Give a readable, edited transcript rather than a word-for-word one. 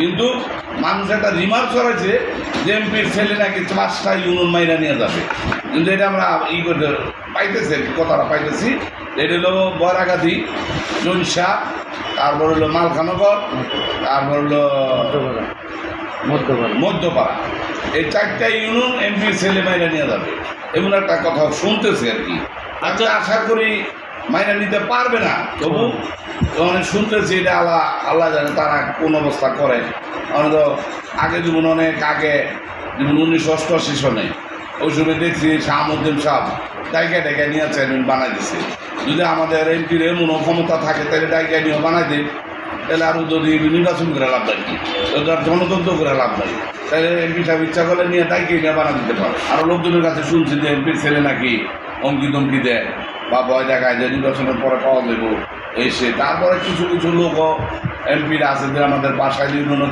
কিন্তু মানুষ একটা রিমার্ক করেছে যে এমপির ছেলে নাকি 5টা ইউনিয়ন মাইরা নিয়ে যাবে, কিন্তু এটা আমরা করতে পাইতেছি আর কি, কথাটা পাইতেছি। এটা হলো বরাগাদি, জনসা, তারপর হলো মালখানগর, তারপর হলো মধ্যপাড়া। এই 4টা ইউনিয়ন এমপির ছেলে মাইরা নিয়ে যাবে এমন একটা কথা শুনতেছে আর কি। আচ্ছা, আশা করি মাইনা নিতে পারবে না, তবু অনেক শুনতেছি এটা আল্লাহ জানে তারা কোন অবস্থা করে। অনেক আগে যেমন অনেক আগে যেমন 1988 সনে ওই সময় দেখছি শাহামুদ্দিন সাহেব ডাইকা নিয়ে চেয়ারম্যান বানাই দিচ্ছে। যদি আমাদের এমপির এমনও ক্ষমতা থাকে তাহলে ডাইকা নিয়ে বানাই দিন, তাহলে আরও যদি নির্বাচন করে লাভ নাই, জনতন্ত্র করে লাভ নাই, তাহলে এমপি সাহেব ইচ্ছা করলে নিয়ে ডাইকে নিয়ে বানা দিতে পারে। আরও লোকজনের কাছে শুনছি যে এমপির ছেলে নাকি অঙ্কি তমকি দেয় বা ভয় দেখায় যে নির্বাচনের পরে পাওয়া দেবো এসে। তারপরে কিছু কিছু লোকও এমপিরা আছে যে আমাদের বাসায় বিভিন্ন